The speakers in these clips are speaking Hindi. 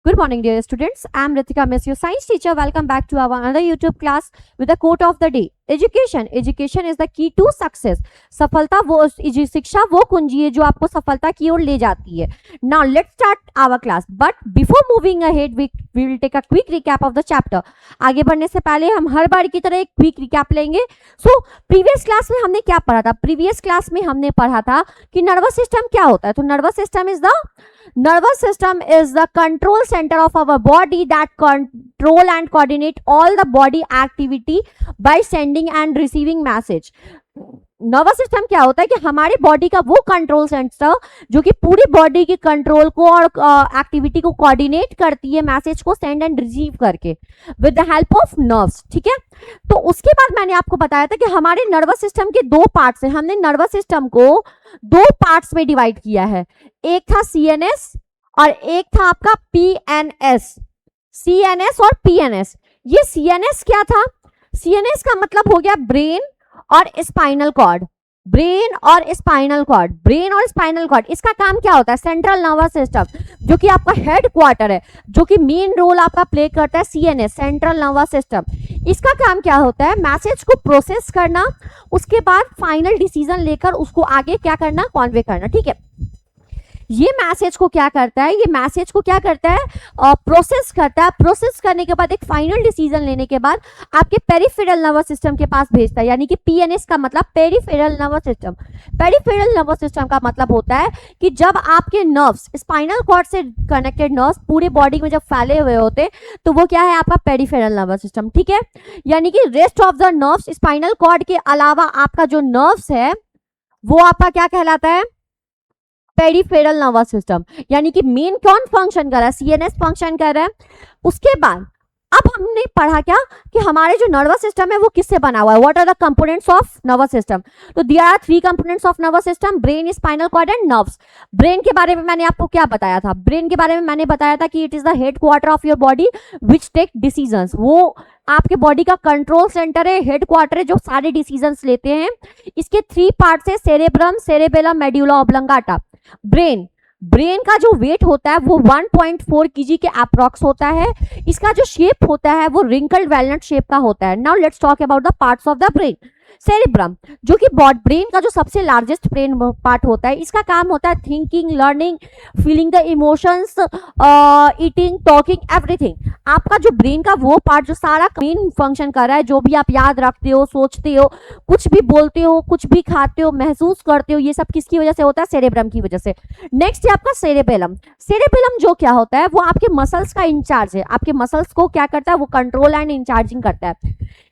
Good morning, dear students. I am Ritika, Miss, your science teacher. Welcome back to our another YouTube class with the quote of the day. Education. Education is the key to success. सफलता वो शिक्षा वो कुंजी है जो आपको सफलता की ओर ले जाती है. Now let's start our class. But before moving ahead, we will take a quick recap of the chapter. आगे बढ़ने से पहले हम हर बार की तरह एक क्विक रिकैप लेंगे. So previous class में हमने क्या पढ़ा था? Previous class में हमने पढ़ा था कि nervous system क्या होता है. तो nervous system is the control center of our body that control and coordinate all the body activity by sending and receiving message. Nervous system क्या होता है कि हमारे बॉडी का वो कंट्रोल सेंटर जो कि पूरी बॉडी की कंट्रोल को और एक्टिविटी को कोऑर्डिनेट करती है मैसेज को सेंड एंड रिसीव करके with the help of nerves. ठीक है, तो उसके बाद मैंने आपको बताया था कि हमारे नर्वस सिस्टम के दो पार्ट्स हैं. हमने नर्वस सिस्टम को दो पार्ट्स में डिवाइड किया है. एक था सीएनएस और एक था आपका पीएनएस. सीएनएस और पीएनएस. ये सीएनएस क्या था? सीएनएस का मतलब हो गया ब्रेन और स्पाइनल कॉर्ड. ब्रेन और स्पाइनल कॉर्ड. ब्रेन और स्पाइनल कॉर्ड इसका काम क्या होता है? सेंट्रल नर्वस सिस्टम जो कि आपका हेड क्वार्टर है, जो कि मेन रोल आपका प्ले करता है सीएनएस, सेंट्रल नर्वस सिस्टम. इसका काम क्या होता है? मैसेज को प्रोसेस करना, उसके बाद फाइनल डिसीजन लेकर उसको आगे क्या करना? कॉन्वे करना. ठीक है, ये मैसेज को क्या करता है? ये मैसेज को क्या करता है? प्रोसेस करता है. प्रोसेस करने के बाद एक फाइनल डिसीजन लेने के बाद आपके पेरिफेरल नर्वस सिस्टम के पास भेजता है. यानी कि पीएनएस का मतलब peripheral nervous system. Peripheral nervous system का मतलब होता है कि जब आपके नर्व्स स्पाइनल कॉर्ड से कनेक्टेड नर्व्स पूरे बॉडी में जब फैले हुए होते तो वो क्या है? आपका पेरिफेरल नर्वस सिस्टम. ठीक है, यानी कि rest of the nerves spinal cord के अलावा आपका जो नर्व्स है वो आपका क्या कहलाता है? Peripheral nervous system. यानी कि मेन कौन फंक्शन कर रहा है? सीएनएस फंक्शन कर रहा है. उसके बाद अब हमने पढ़ा क्या कि हमारे जो नर्वस सिस्टम है वो किससे बना हुआ है? What are the components of nervous system? तो there are 3 components of nervous system: brain, spinal cord and nerves. Brain के बारे में मैंने आपको क्या बताया था? ब्रेन के बारे में मैंने बताया था कि it is the head quarter of your body which take decisions. वो आपके बॉडी का कंट्रोल सेंटर है, हेड क्वार्टर है जो सारे डिसीजंस लेते हैं. इसके 3 पार्ट्स है: cerebrum, cerebellum, medulla oblongata. Brain का जो वेट होता है वो 1.4 kg के अप्रॉक्स होता है. इसका जो शेप होता है वो रिंकल्ड वैलनट शेप का होता है. Now let's talk about the parts of the brain. Cerebrum जो कि ब्रेन का जो सबसे लार्जेस्ट ब्रेन पार्ट होता है, इसका काम होता है thinking, learning, feeling the emotions, eating, talking, everything. आपका जो ब्रेन का वो पार्ट जो सारा मेन फंक्शन कर रहा है, जो भी आप याद रखते हो, सोचते हो, कुछ भी बोलते हो, कुछ भी खाते हो, महसूस करते हो, ये सब किसकी वजह से होता है? सेरेब्रम की वजह से. नेक्स्ट है आपका सेरेबेलम. सेरेबेलम जो क्या होता है? वो आपके मसल्स का इंचार्ज है. आपके मसल्स को क्या करता है? वो कंट्रोल एंड इंचार्जिंग करता है.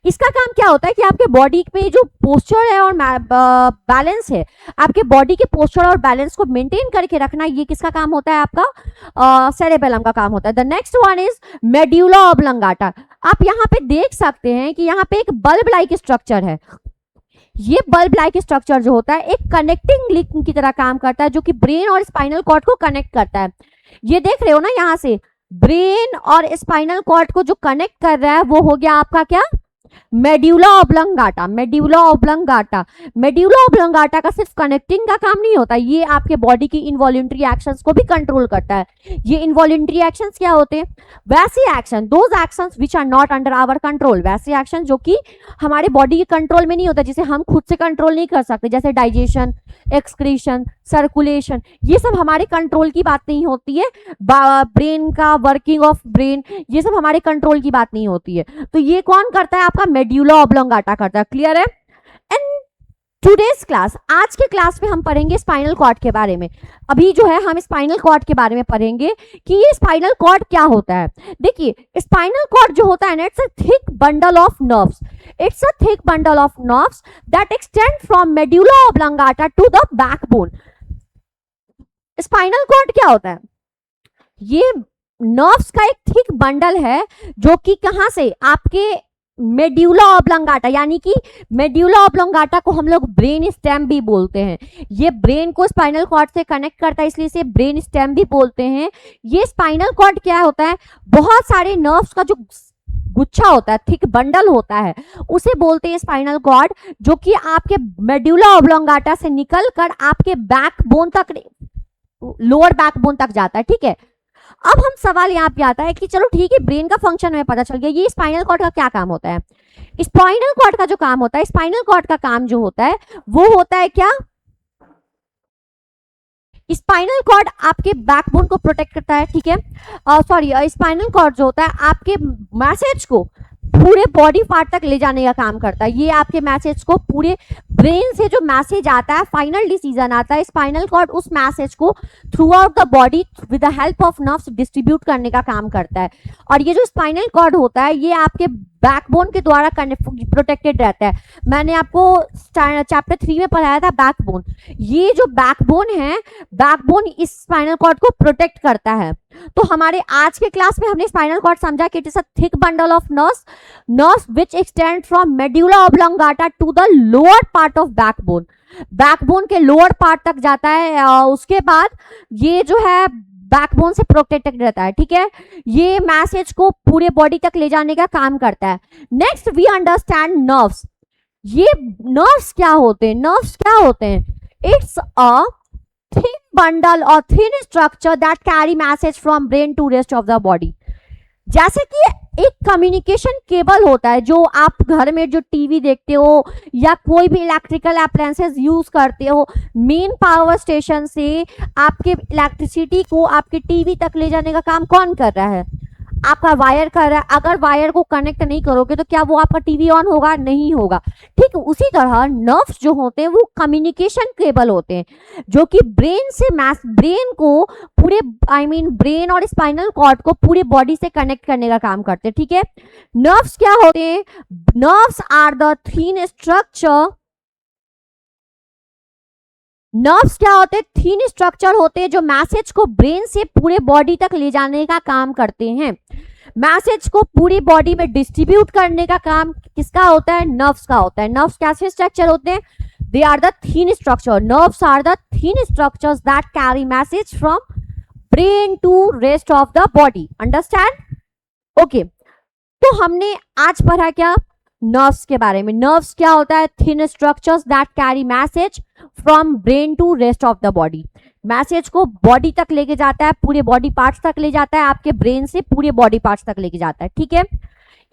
इसका काम क्या होता है कि आपके बॉडी में जो पोस्चर है और बैलेंस है, आपके बॉडी के पोस्चर और बैलेंस को मेंटेन करके रखना, ये किसका काम होता है? आपका सेरेबेलम का काम होता है. The next one is medulla oblongata. आप यहाँ पे देख सकते हैं कि यहाँ पे एक बल्ब लाइक स्ट्रक्चर है. ये बल्ब लाइक स्ट्रक्चर जो होता है एक कनेक्टिंग लिंक की तरह काम करता है जो कि ब्रेन और स्पाइनल कॉर्ड को कनेक्ट करता है. ये देख रहे हो ना, यहाँ से ब्रेन और स्पाइनल कॉर्ड को जो कनेक्ट कर रहा है वो हो गया आपका क्या? Medulla oblongata. Medulla oblongata. Medulla oblongata का सिर्फ कनेक्टिंग का काम नहीं होता, ये आपके बॉडी की इनवॉल्यूंटरी एक्शंस को भी कंट्रोल करता है. ये इनवॉल्यूंटरी एक्शंस क्या होते हैं? वैसे action, those actions which are not under our control. वैसे एक्शन जो कि हमारे बॉडी के कंट्रोल में नहीं होता, जिसे हम खुद से कंट्रोल नहीं कर सकते, जैसे डाइजेशन, एक्सक्रीशन, सर्कुलेशन, ये सब हमारे कंट्रोल की बात नहीं होती है. ब्रेन का वर्किंग ऑफ ब्रेन, ये सब हमारे कंट्रोल की बात नहीं होती है. तो ये कौन करता है? आपका मेड्यूला ऑब्लंगाटा करता है. क्लियर है? एंड टुडेज क्लास, आज के क्लास में हम पढ़ेंगे स्पाइनल कॉर्ड के बारे में. अभी जो है हम स्पाइनल कॉर्ड के बारे में पढ़ेंगे कि ये स्पाइनल कॉर्ड क्या होता है. देखिए, स्पाइनल कॉर्ड जो होता है ना, it's a thick bundle of nerves. It's a thick bundle of nerves that extend from medulla oblongata to the backbone. Spinal cord क्या होता है? ये नर्व्स का एक थिक बंडल है जो कि कहां से? आपके मेड्यूला ऑब्लंगाटा, यानी कि मेड्यूला ऑब्लंगाटा को हम लोग ब्रेन स्टेम भी बोलते हैं. ये ब्रेन को स्पाइनल कॉर्ड से कनेक्ट करता है, इसलिए इसे ब्रेन स्टेम भी बोलते हैं. ये स्पाइनल कॉर्ड क्या होता है? बहुत सारे नर्व्स का जो गुच्छा होता है, थिक बंडल होता है, उसे बोलते हैं स्पाइनल कॉर्ड, जो कि आपके मेड्यूला ऑब्लंगाटा से निकलकर आपके बैकबोन तक, लोअर बैकबोन तक जाता है. ठीक है, अब हम सवाल यहाँ पे आता है कि चलो ठीक है, ब्रेन का फंक्शन हमें पता चल गया, ये स्पाइनल कॉर्ड का क्या काम होता है। स्पाइनल कॉर्ड का जो काम होता है, स्पाइनल कॉर्ड का काम जो होता है वो होता है क्या, स्पाइनल कॉर्ड आपके बैकबोन को प्रोटेक्ट करता है, ठीक है। सॉरी, स्पाइनल कॉर्ड जो होता है आपके मैसेज को पूरे बॉडी पार्ट तक ले जाने का काम करता है। ये आपके मैसेज को पूरे ब्रेन से जो मैसेज आता है, फाइनल डिसीजन आता है, स्पाइनल कॉर्ड उस मैसेज को through out the body with the help of nerves distribute करने का काम करता है। और ये जो स्पाइनल कॉर्ड होता है ये आपके बैकबोन के द्वारा प्रोटेक्टेड रहता है। मैंने आपको चैप्टर 3 में पढ़ाया था बैकबोन। ये जो बैकबोन है, बैकबोन इस स्पाइनल कॉर्ड को प्रोटेक्ट करता है। तो हमारे आज के क्लास में हमने स्पाइनल कॉर्ड समझा कि it is a thick bundle of nerves which extend from medulla oblongata to the lower part of backbone. Backbone के लोअर पार्ट तक जाता है। उसके बाद ये जो है बैकबोन से प्रोटेक्टेड रहता है, ठीक है। ये मैसेज को पूरे बॉडी तक ले जाने का काम करता है। Next we understand nerves. ये नर्व्स क्या होते हैं, नर्व्स क्या होते हैं, it's a thin bundle or thin structure that carry message from brain to rest of the body। जैसे कि एक कम्युनिकेशन केबल होता है जो आप घर में जो टीवी देखते हो या कोई भी इलेक्ट्रिकल अप्लायंसेस यूज करते हो, मेन पावर स्टेशन से आपके इलेक्ट्रिसिटी को आपके टीवी तक ले जाने का काम कौन कर रहा है, आपका वायर कर रहा है। अगर वायर को कनेक्ट नहीं करोगे तो क्या वो आपका टीवी ऑन होगा, नहीं होगा। ठीक उसी तरह नर्व्स जो होते हैं वो कम्युनिकेशन केबल होते हैं जो कि ब्रेन से ब्रेन को पूरे ब्रेन और स्पाइनल कॉर्ड को पूरे बॉडी से कनेक्ट करने का काम करते हैं, ठीक है। नर्व्स क्या होते हैं, nerves are the thin structure, nerves क्या होते हैं, थिन स्ट्रक्चर होते हैं जो मैसेज को ब्रेन से पूरे बॉडी तक ले जाने का काम करते हैं। मैसेज को पूरी बॉडी में डिस्ट्रीब्यूट करने का काम किसका होता है, नर्व्स का होता है। नर्व्स कैसे स्ट्रक्चर होते हैं, they are the thin structure, nerves are the thin structures that carry message from brain to rest of the body. Understand, okay. तो हमने आज पढ़ा क्या, नर्व्स के बारे में। नर्व्स क्या होता है, thin structures that carry message from brain to rest of the body. Message को बॉडी तक लेके जाता है, पूरे बॉडी पार्ट्स तक ले जाता है, आपके ब्रेन से पूरे बॉडी पार्ट्स तक लेके जाता है, ठीक है।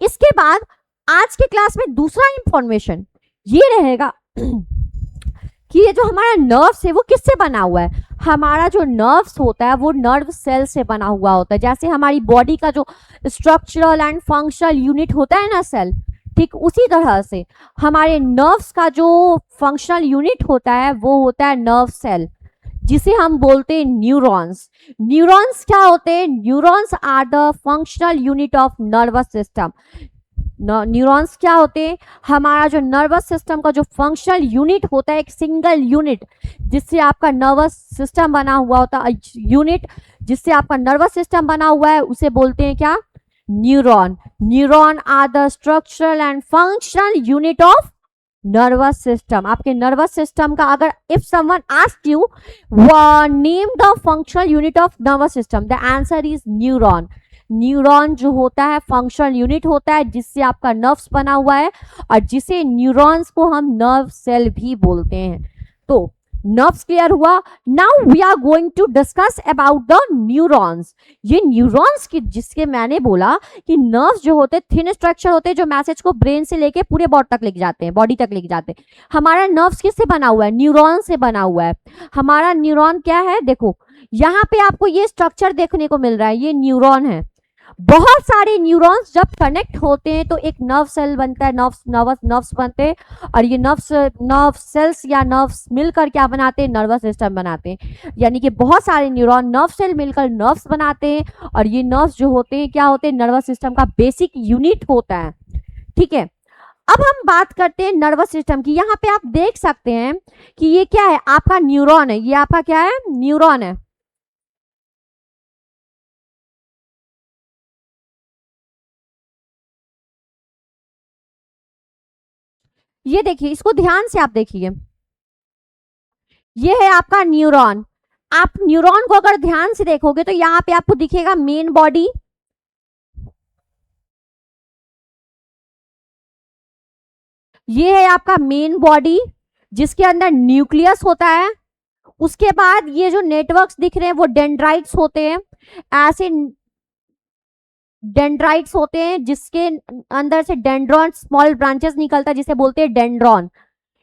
इसके बाद आज के क्लास में दूसरा इंफॉर्मेशन ये रहेगा कि ये जो हमारा नर्व्स है वो किससे बना हुआ है। हमारा जो नर्व्स होता है वो नर्व सेल से बना हुआ होता है। जैसे हमारी बॉडी का जो स्ट्रक्चरल एंड फंक्शनल यूनिट होता है ना, सेल, ठीक उसी तरह से हमारे नर्व्स का जो फंक्शनल यूनिट होता है वो होता है नर्व सेल, जिसे हम बोलते हैं न्यूरॉन्स। न्यूरॉन्स क्या होते हैं, neurons are the functional unit of nervous system. Neurons क्या होते हैं, हमारा जो नर्वस सिस्टम का जो फंक्शनल यूनिट होता है, एक सिंगल यूनिट जिससे आपका नर्वस सिस्टम बना हुआ होता है, यूनिट जिससे आपका नर्वस सिस्टम बना हुआ है उसे बोलते हैं क्या, neuron. Neuron are the structural and functional unit of nervous system. आपके नर्वस सिस्टम का अगर if someone ask you name the functional unit of nervous system, the answer is neuron. Neuron जो होता है फंक्शनल यूनिट होता है जिससे आपका नर्व्स बना हुआ है और जिसे न्यूरॉन्स को हम नर्व सेल भी बोलते हैं। तो नर्व्स क्लियर हुआ। Now we are going to discuss about the neurons. ये न्यूरॉन्स की, जिसके मैंने बोला कि नर्व्स जो होते हैं थिन स्ट्रक्चर होते हैं जो मैसेज को ब्रेन से लेके पूरे बॉडी तक लेके जाते हैं, बॉडी तक लेके जाते हैं। हमारा नर्व्स किससे बना हुआ है, न्यूरॉन से बना हुआ है। हमारा न्यूरॉन क्या है, देखो यहाँ पे आपको ये स्ट्रक्चर देखने को मिल रहा है, ये न्यूरॉन है। बहुत सारे न्यूरॉन्स जब कनेक्ट होते हैं तो एक नर्व सेल बनता है, नर्व्स बनते हैं और ये नर्व सेल्स या नर्व्स मिलकर क्या बनाते हैं, नर्वस सिस्टम बनाते हैं। यानी कि बहुत सारे न्यूरॉन नर्व सेल मिलकर नर्व्स बनाते हैं और ये नर्व्स जो होते हैं क्या होते हैं, नर्वस सिस्टम का बेसिक यूनिट होता है, ठीक है। अब हम बात करते हैं नर्वस सिस्टम की। यहाँ पे आप देख सकते हैं कि ये क्या है, आपका न्यूरॉन है, ये आपका क्या है, न्यूरॉन है। ये देखिए, इसको ध्यान से आप देखिए, ये है आपका न्यूरॉन। आप न्यूरॉन को अगर ध्यान से देखोगे तो यहाँ पे आपको दिखेगा मेन बॉडी, ये है आपका मेन बॉडी जिसके अंदर न्यूक्लियस होता है। उसके बाद ये जो नेटवर्क्स दिख रहे हैं वो डेंड्राइट्स होते हैं। ऐसे डेंड्राइट्स होते हैं जिसके अंदर से डेंड्रॉन स्मॉल ब्रांचेस निकलता है जिसे बोलते हैं डेंड्रॉन।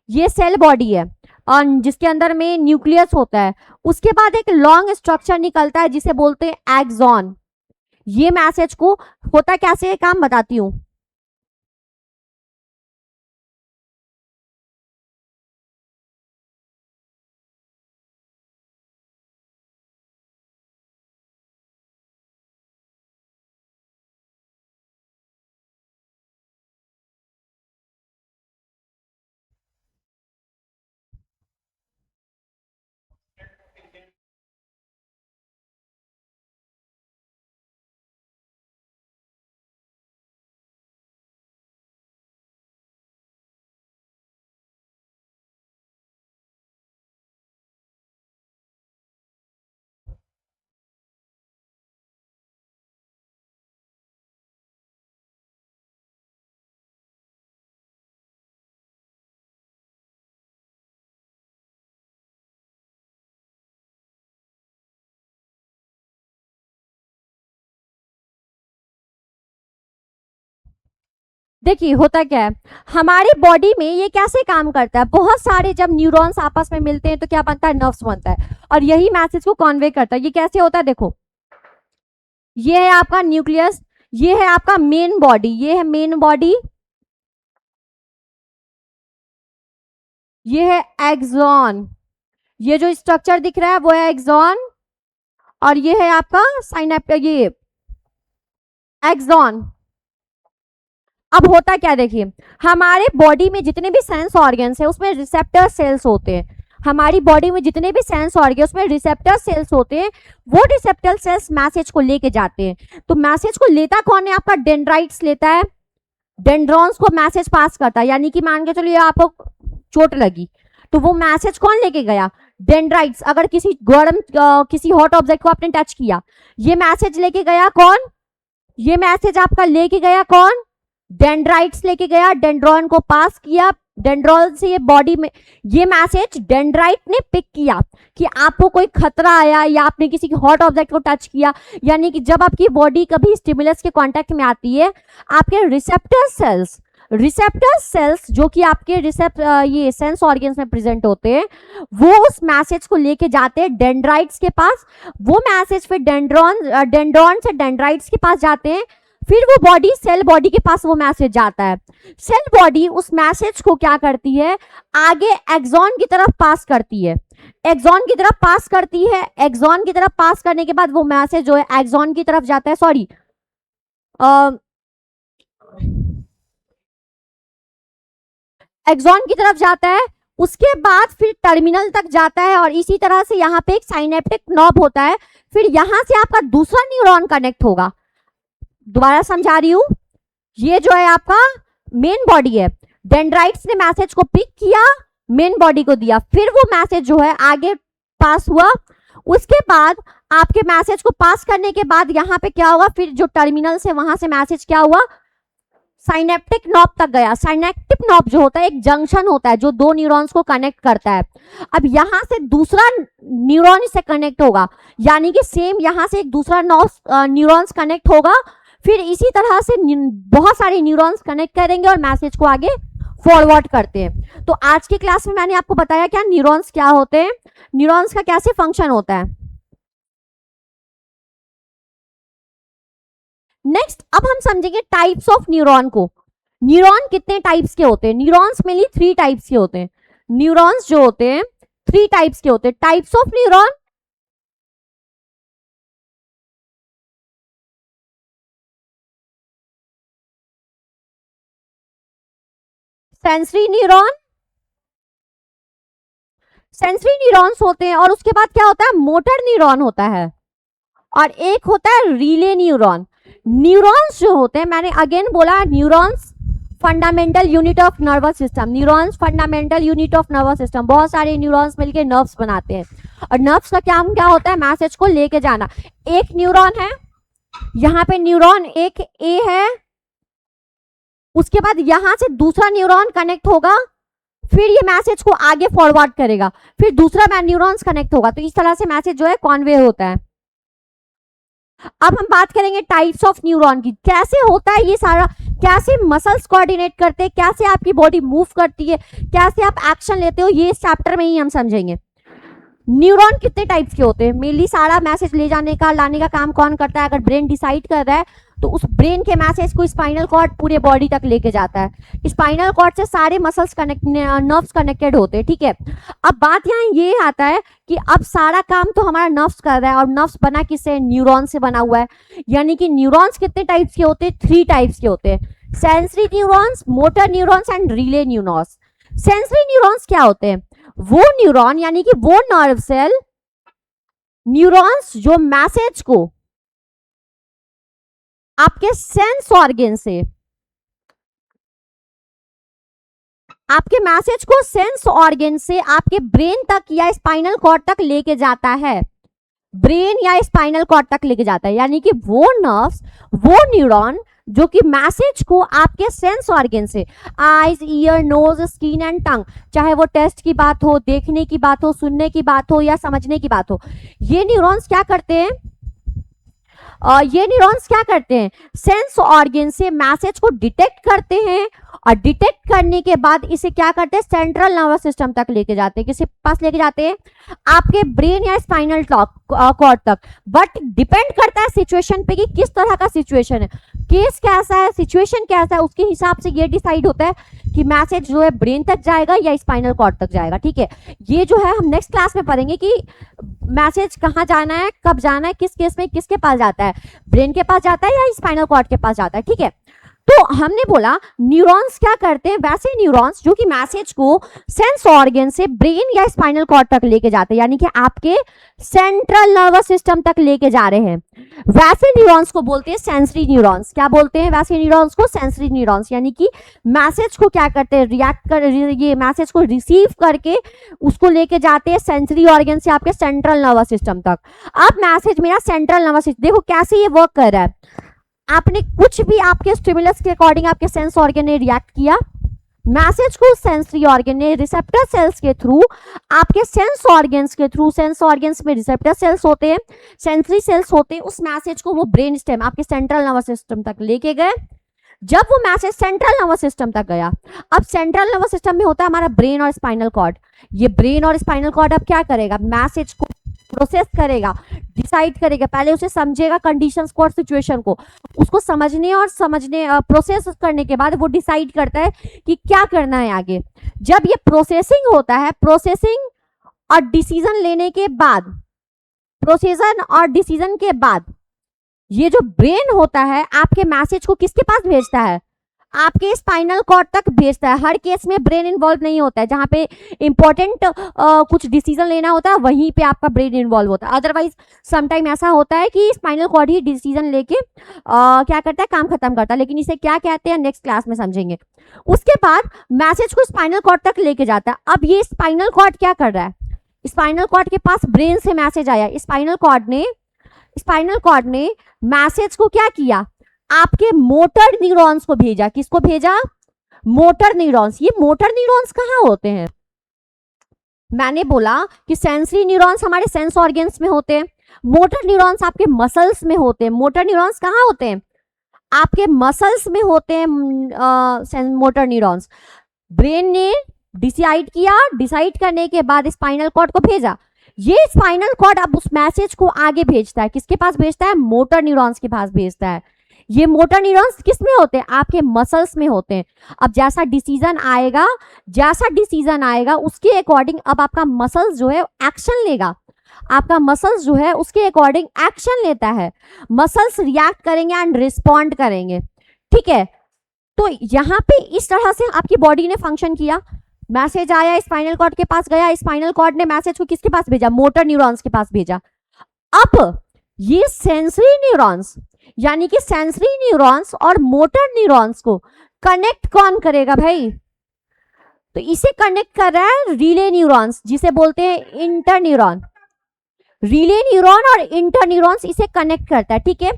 ये सेल बॉडी है और जिसके अंदर में न्यूक्लियस होता है। उसके बाद एक लॉन्ग स्ट्रक्चर निकलता है जिसे बोलते हैं एक्सॉन। ये मैसेज को होता कैसे है काम बताती हूँ। देखिए होता क्या है हमारी बॉडी में, ये कैसे काम करता है। बहुत सारे जब न्यूरॉन्स आपस में मिलते हैं तो क्या बनता है, नर्व्स बनता है और यही मैसेज को कन्वे करता है। ये कैसे होता है देखो, ये है आपका न्यूक्लियस, ये है आपका मेन बॉडी, ये है मेन बॉडी, ये है एक्सॉन। ये जो स्ट्रक्चर दिख रहा है वो है एक्सॉन और ये है आपका साइनेप्टिक, ये एक्सॉन। अब होता क्या देखिए, हमारे बॉडी में जितने भी सेंस ऑर्गन्स है उसमें रिसेप्टर सेल्स होते हैं। हमारी बॉडी में जितने भी सेंस ऑर्गन उसमें रिसेप्टर सेल्स होते हैं। वो रिसेप्टर सेल्स मैसेज को लेके जाते हैं। तो मैसेज को लेता कौन है, आपका डेंड्राइट्स लेता है, डेंड्रॉन्स को मैसेज पास करता है। यानी कि मान के चलिए आपको चोट लगी तो वो मैसेज कौन लेके गया, डेंड्राइट्स। अगर किसी गर्म किसी हॉट ऑब्जेक्ट को आपने टच किया, ये मैसेज लेके गया कौन, ये मैसेज आपका लेके गया कौन, डेंड्राइट्स लेके गया, डेंड्रॉन को पास किया, डेंड्रॉन से ये बॉडी में ये मैसेज डेंड्राइट ने पिक किया कि आपको कोई खतरा आया या आपने किसी हॉट ऑब्जेक्ट को टच किया। यानी कि जब आपकी बॉडी कभी स्टिमुलस के कांटेक्ट में आती है, आपके रिसेप्टर सेल्स जो कि आपके ये सेंस ऑर्गन्स में प्रेजेंट होते हैं, वो उस मैसेज को लेके जाते हैं डेंड्राइट्स के पास। वो मैसेज फिर डेंड्रॉन से डेंड्राइट्स के पास जाते हैं, फिर वो बॉडी सेल बॉडी के पास वो मैसेज जाता है। सेल बॉडी उस मैसेज को क्या करती है, आगे एक्सॉन की तरफ पास करती है, एक्सॉन की तरफ पास करती है। एक्सॉन की तरफ पास करने के बाद वो मैसेज जो है एक्सॉन की तरफ जाता है, सॉरी एक्सॉन की तरफ जाता है, उसके बाद फिर टर्मिनल तक जाता है और इसी तरह से यहाँ पे एक साइनेप्टिक नॉब होता है। फिर यहाँ से आपका दूसरा न्यूरॉन कनेक्ट होगा। दोबारा समझा रही हूं, ये जो है आपका मेन बॉडी है, डेंड्राइट्स ने मैसेज को पिक किया, मेन बॉडी को दिया, फिर वो मैसेज जो है आगे पास हुआ। उसके बाद आपके मैसेज को पास करने के बाद यहाँ पे क्या होगा, फिर जो टर्मिनल से वहां से मैसेज क्या हुआ, साइनेप्टिक नॉब तक गया। साइनेप्टिक नॉब जो होता है एक जंक्शन होता है जो दो न्यूरॉन्स को कनेक्ट करता है। अब यहां से दूसरा न्यूरॉन से कनेक्ट होगा, यानी कि सेम यहां से एक दूसरा न्यूरॉन्स कनेक्ट होगा। फिर इसी तरह से बहुत सारे न्यूरॉन्स कनेक्ट करेंगे और मैसेज को आगे फॉरवर्ड करते हैं। तो आज की क्लास में मैंने आपको बताया क्या न्यूरॉन्स क्या होते हैं, न्यूरॉन्स का कैसे फंक्शन होता है। नेक्स्ट अब हम समझेंगे टाइप्स ऑफ न्यूरॉन को। न्यूरॉन कितने टाइप्स के होते हैं, न्यूरॉन्स मेनली 3 टाइप्स के होते हैं। न्यूरॉन्स जो होते हैं 3 टाइप्स के होते हैं। Types of neuron, sensory neuron, sensory neurons होते हैं और उसके बाद क्या होता है, मोटर न्यूरॉन होता है और एक होता है रिले न्यूरॉन। न्यूरॉन्स जो होते हैं, मैंने अगेन बोला neurons fundamental unit of nervous system, neurons fundamental unit of nervous system. बहुत सारे न्यूरॉन्स मिलके नर्व्स बनाते हैं और नर्व्स का काम क्या होता है, मैसेज को लेके जाना। एक न्यूरॉन है, यहाँ पे न्यूरॉन एक ए है, उसके बाद यहां से दूसरा न्यूरॉन कनेक्ट होगा, फिर ये मैसेज को आगे फॉरवर्ड करेगा, फिर दूसरा न्यूरॉन्स कनेक्ट होगा। तो इस तरह से मैसेज जो है कॉन्वे होता है। अब हम बात करेंगे टाइप्स ऑफ न्यूरॉन की, कैसे होता है ये सारा, कैसे मसल्स कोऑर्डिनेट करते हैं, कैसे आपकी बॉडी मूव करती है, कैसे आप एक्शन लेते हो, ये इस चैप्टर में ही हम समझेंगे। न्यूरॉन कितने टाइप्स के होते हैं, मेनली सारा मैसेज ले जाने का लाने का काम कौन करता है, अगर ब्रेन डिसाइड कर रहा है तो उस ब्रेन के मैसेज को स्पाइनल कॉर्ड पूरे बॉडी तक लेके जाता है। स्पाइनल कॉर्ड से सारे मसल्स नर्व्स कनेक्टेड होते हैं, ठीक है। अब बात यहाँ ये आता है कि अब सारा काम तो हमारा नर्व्स कर रहा है, और नर्व्स बना किससे, न्यूरॉन से बना हुआ है। यानी कि न्यूरॉन्स कितने टाइप्स के होते हैं, 3 टाइप्स के होते हैं, sensory neurons, motor neurons and relay neurons. Sensory neurons क्या होते हैं, वो न्यूरॉन यानी कि वो नर्व सेल न्यूरॉन्स जो मैसेज को आपके सेंस ऑर्गन से, आपके मैसेज को सेंस ऑर्गन से आपके ब्रेन तक या स्पाइनल कॉर्ड तक लेके जाता है, ब्रेन या स्पाइनल कॉर्ड तक लेके जाता है। यानी कि वो नर्व्स, वो न्यूरॉन जो कि मैसेज को आपके सेंस ऑर्गन से, eyes, ear, nose, skin and tongue, चाहे वो टेस्ट की बात हो, देखने की बात हो, सुनने की बात हो या समझने की बात हो, ये न्यूरॉन्स क्या करते हैं, ये न्यूरॉन्स क्या करते हैं, सेंस ऑर्गन से मैसेज को डिटेक्ट करते हैं, और डिटेक्ट करने के बाद इसे क्या करते हैं, सेंट्रल नर्वस सिस्टम तक लेके जाते हैं। किसके पास लेके जाते हैं, आपके ब्रेन या स्पाइनल कॉर्ड तक। बट डिपेंड करता है सिचुएशन पे कि किस तरह का सिचुएशन है, केस कैसा है, सिचुएशन कैसा है, उसके हिसाब से ये डिसाइड होता है कि मैसेज जो है ब्रेन तक जाएगा या स्पाइनल कॉर्ड तक जाएगा, ठीक है। ये जो है हम नेक्स्ट क्लास में पढ़ेंगे कि मैसेज कहाँ जाना है, कब जाना है, किस केस में किसके पास जाता है, ब्रेन के पास जाता है या स्पाइनल कॉर्ड के पास जाता है, ठीक है। तो हमने बोला न्यूरॉन्स क्या करते हैं, वैसे न्यूरॉन्स जो कि मैसेज को सेंस ऑर्गन से ब्रेन या स्पाइनल कॉर्ड तक लेके जाते हैं, यानी कि आपके सेंट्रल नर्वस सिस्टम तक लेके जा रहे हैं, वैसे न्यूरॉन्स को बोलते हैं सेंसरी न्यूरॉन्स। क्या बोलते हैं वैसे न्यूरॉन्स को, सेंसरी न्यूरॉन्स। यानी कि मैसेज को क्या करते हैं, रिएक्ट कर, ये मैसेज को रिसीव करके उसको लेके जाते हैं सेंसरी ऑर्गन से आपके सेंट्रल नर्वस सिस्टम तक। अब मैसेज मेरा सेंट्रल नर्वस सिस्टम, देखो कैसे ये वर्क कर रहा है, आपने कुछ भी आपके स्टिमुलस के अकॉर्डिंग आपके सेंस ऑर्गन ने रिएक्ट किया, मैसेज को सेंसरी ऑर्गन ने रिसेप्टर सेल्स के थ्रू, आपके सेंस ऑर्गन्स के थ्रू, सेंस ऑर्गन्स में रिसेप्टर सेल्स होते हैं, सेंसरी सेल्स होते हैं, उस मैसेज को वो ब्रेन स्टेम आपके सेंट्रल नर्वस सिस्टम तक लेके गए। जब वो मैसेज सेंट्रल नर्वस सिस्टम तक गया, अब सेंट्रल नर्वस सिस्टम में होता है हमारा ब्रेन और स्पाइनल कॉर्ड। ये ब्रेन और स्पाइनल कॉर्ड अब क्या करेगा, मैसेज को प्रोसेस करेगा, डिसाइड करेगा, पहले उसे समझेगा कंडीशंस को और सिचुएशन को, उसको समझने प्रोसेस करने के बाद वो डिसाइड करता है कि क्या करना है आगे। जब ये प्रोसेसिंग होता है, प्रोसेसिंग और डिसीजन लेने के बाद, प्रोसेसन और डिसीजन के बाद ये जो ब्रेन होता है आपके मैसेज को किसके पास भेजता है, आपके स्पाइनल कॉर्ड तक भेजता है। हर केस में ब्रेन इन्वॉल्व नहीं होता है, जहां पे इंपॉर्टेंट कुछ डिसीजन लेना होता है वहीं पे आपका ब्रेन इन्वॉल्व होता है। अदरवाइज समटाइम ऐसा होता है कि स्पाइनल कॉर्ड ही डिसीजन लेके क्या करता है, काम खत्म करता है, लेकिन इसे क्या कहते हैं नेक्स्ट क्लास में समझेंगे। उसके बाद मैसेज को स्पाइनल कॉर्ड तक लेके जाता है। अब ये स्पाइनल कॉर्ड क्या कर रहा है, स्पाइनल कॉर्ड के पास ब्रेन से मैसेज आया, स्पाइनल कॉर्ड ने मैसेज को क्या किया, आपके मोटर न्यूरॉन्स को भेजा। किसको भेजा, मोटर न्यूरॉन्स। ये मोटर न्यूरॉन्स कहाँ होते हैं, मैंने बोला कि सेंसरी न्यूरॉन्स हमारे सेंस ऑर्गन्स में होते हैं, मोटर न्यूरॉन्स आपके मसल्स में होते हैं। मोटर न्यूरॉन्स कहाँ होते हैं, आपके मसल्स में होते हैं मोटर न्यूरॉन्स। ब्रेन ने डिसाइड किया, डिसाइड करने के बाद स्पाइनल कॉर्ड को भेजा, ये स्पाइनल कॉर्ड अब उस मैसेज को आगे भेजता है, किसके पास भेजता है, मोटर न्यूरॉन्स के पास भेजता है। ये मोटर न्यूरॉन्स किस में होते हैं, आपके मसल्स में होते हैं। अब जैसा डिसीजन आएगा उसके अकॉर्डिंग अब आपका मसल्स जो है एक्शन लेगा, आपका मसल्स जो है उसके अकॉर्डिंग एक्शन लेता है, मसल्स रिएक्ट करेंगे एंड रिस्पॉन्ड करेंगे, ठीक है। तो यहाँ पे इस तरह से आपकी बॉडी ने फंक्शन किया, मैसेज आया, स्पाइनल कॉर्ड के पास गया, स्पाइनल कॉर्ड ने मैसेज को किसके पास भेजा, मोटर न्यूरॉन्स के पास भेजा। अब ये सेंसरी न्यूरॉन्स, यानी कि सेंसरी न्यूरॉन्स और मोटर न्यूरॉन्स को कनेक्ट कौन करेगा भाई, तो इसे कनेक्ट कर रहा है रिले न्यूरॉन्स, जिसे बोलते हैं इंटरन्यूरॉन। रिले न्यूरॉन और इंटरन्यूरॉन्स इसे कनेक्ट करता है, ठीक है।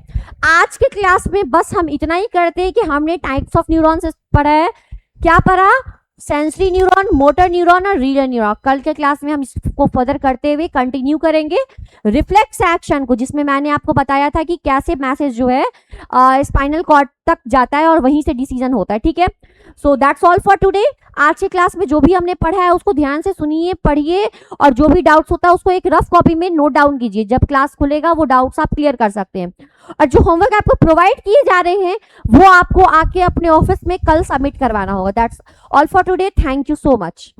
आज के क्लास में बस हम इतना ही करते हैं कि हमने टाइप्स ऑफ न्यूरॉन्स पढ़ा है। क्या पढ़ा, सेंसरी न्यूरॉन, मोटर न्यूरॉन और रीडर न्यूरॉन। कल के क्लास में हम इसको फर्दर करते हुए कंटिन्यू करेंगे रिफ्लेक्स एक्शन को, जिसमें मैंने आपको बताया था कि कैसे मैसेज जो है स्पाइनल कॉर्ड तक जाता है और वहीं से डिसीजन होता है। ठीक है, so that's all for today. आज के क्लास में जो भी हमने पढ़ा है उसको ध्यान से सुनिए, पढ़िए, और जो भी डाउट्स होता है उसको एक रफ कॉपी में नोट डाउन कीजिए। जब क्लास खुलेगा वो डाउट्स आप क्लियर कर सकते हैं। और जो होमवर्क आपको प्रोवाइड किए जा रहे हैं वो आपको आके अपने ऑफिस में कल सबमिट करवाना होगा। That's all for today, thank you so much.